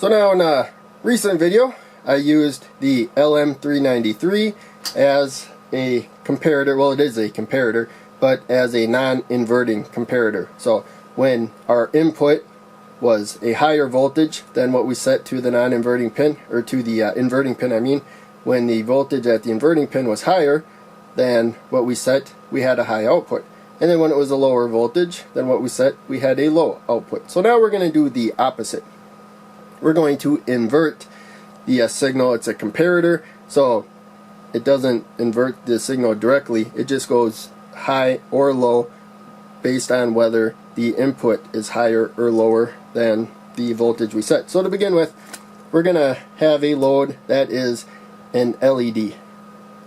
So now in a recent video I used the LM393 as a comparator. Well, it is a comparator, but as a non-inverting comparator. So when our input was a higher voltage than what we set to the non-inverting pin, or to the inverting pin I mean, when the voltage at the inverting pin was higher than what we set, we had a high output. And then when it was a lower voltage than what we set, we had a low output. So now we're going to do the opposite. We're going to invert the signal. It's a comparator, so it doesn't invert the signal directly. It just goes high or low based on whether the input is higher or lower than the voltage we set. So to begin with, we're going to have a load that is an LED,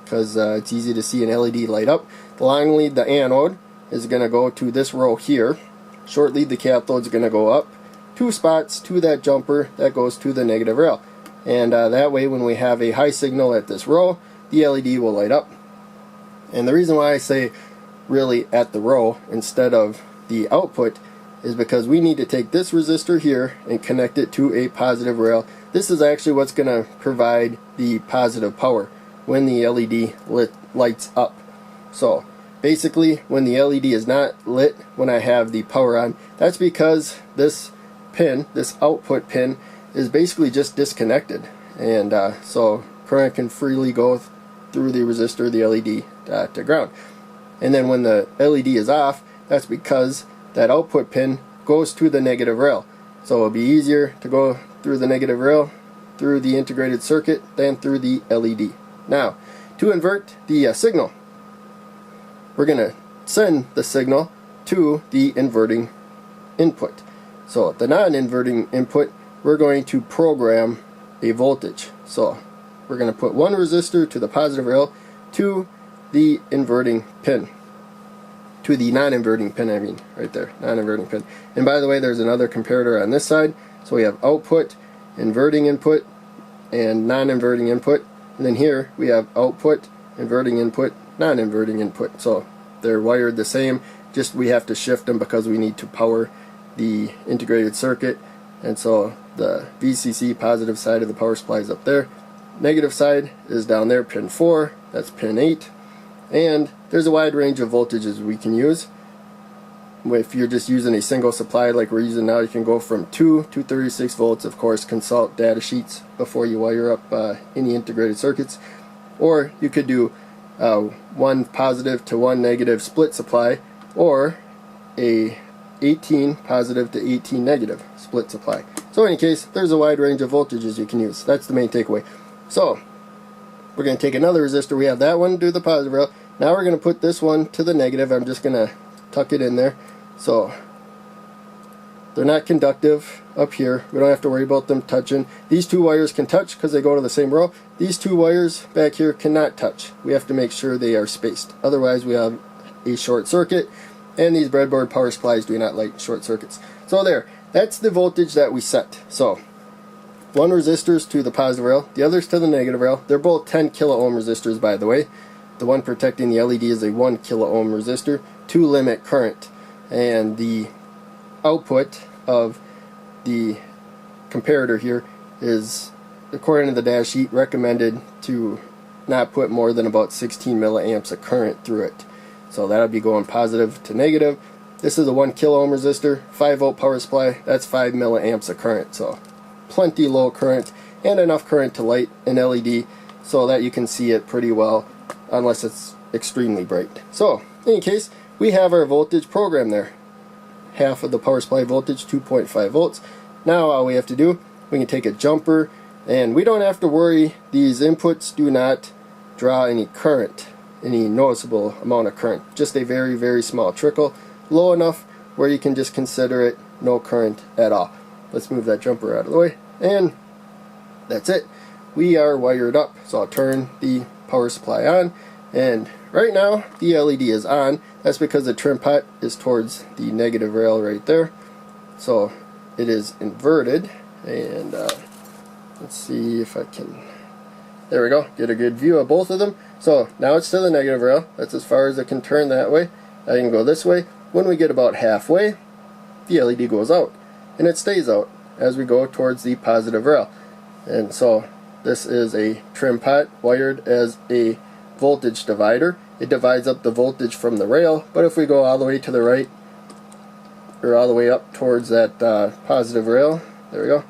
because it's easy to see an LED light up. The long lead, the anode, is going to go to this row here. Short lead, the cathode, is going to go up 2 spots to that jumper that goes to the negative rail. And that way, when we have a high signal at this row, the LED will light up. And the reason why I say really at the row instead of the output is because we need to take this resistor here and connect it to a positive rail. This is actually what's going to provide the positive power when the LED lights up. So basically, when the LED is not lit when I have the power on, that's because this pin, this output pin, is basically just disconnected, and so current can freely go through the resistor, the LED, to ground. And then when the LED is off, that's because that output pin goes to the negative rail. So it'll be easier to go through the negative rail through the integrated circuit than through the LED. Now, to invert the signal, we're going to send the signal to the inverting input. So at the non-inverting input, we're going to program a voltage. So we're going to put one resistor to the positive rail to the inverting pin. To the non-inverting pin, I mean, right there, non-inverting pin. And by the way, there's another comparator on this side. So we have output, inverting input, and non-inverting input. And then here we have output, inverting input, non-inverting input. So they're wired the same, just we have to shift them because we need to power the integrated circuit. And so the VCC positive side of the power supply is up there. Negative side is down there, pin 4, that's pin 8. And there's a wide range of voltages we can use. If you're just using a single supply like we're using now, you can go from 2 to 36 volts. Of course, consult data sheets before you wire up any integrated circuits. Or you could do 1 positive to 1 negative split supply, or a 18 positive to 18 negative split supply. So in any case, there's a wide range of voltages you can use. That's the main takeaway. So we're going to take another resistor. We have that one to the positive rail. Now we're going to put this one to the negative. I'm just going to tuck it in there. So they're not conductive up here. We don't have to worry about them touching. These 2 wires can touch because they go to the same row. These 2 wires back here cannot touch. We have to make sure they are spaced. Otherwise we have a short circuit, and these breadboard power supplies do not like short circuits. So there, that's the voltage that we set. So one resistor is to the positive rail, the other's to the negative rail. They're both 10 kilo ohm resistors, by the way. The one protecting the LED is a 1 kilo ohm resistor to limit current. And the output of the comparator here is, according to the data sheet, recommended to not put more than about 16 milliamps of current through it. So that'll be going positive to negative. This is a 1 kilo ohm resistor, 5 volt power supply. That's 5 milliamps of current. So plenty low current and enough current to light an LED so that you can see it pretty well, unless it's extremely bright. So in any case, we have our voltage program there. Half of the power supply voltage, 2.5 volts. Now all we have to do, we can take a jumper, and we don't have to worry. These inputs do not draw any current, any noticeable amount of current. Just a very, very small trickle, low enough where you can just consider it no current at all. Let's move that jumper out of the way, and that's it. We are wired up. So I'll turn the power supply on, and right now the LED is on. That's because the trim pot is towards the negative rail right there. So it is inverted, and let's see if I can, there we go, get a good view of both of them. So now it's to the negative rail. That's as far as it can turn that way. I can go this way. When we get about halfway, the LED goes out, and it stays out. as we go towards the positive rail. And so this is a trim pot wired as a voltage divider. It divides up the voltage from the rail, but if we go all the way to the right, or all the way up towards that positive rail, there we go,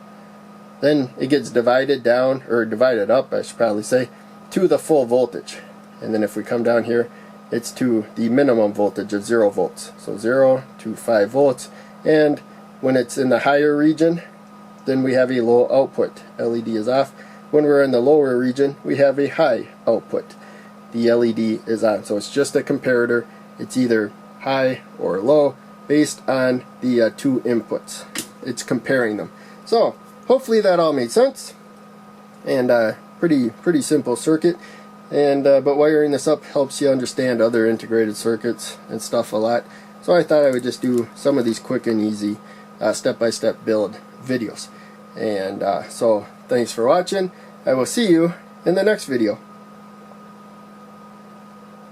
then it gets divided down, or divided up I should probably say, to the full voltage. And then if we come down here, it's to the minimum voltage of 0 volts. So 0 to 5 volts. And when it's in the higher region, then we have a low output. LED is off. When we're in the lower region, we have a high output. The LED is on. So it's just a comparator. It's either high or low based on the two inputs. It's comparing them. So hopefully that all made sense. And pretty simple circuit. And but wiring this up helps you understand other integrated circuits and stuff a lot. So I thought I would just do some of these quick and easy step-by-step build videos. And so thanks for watching. I will see you in the next video.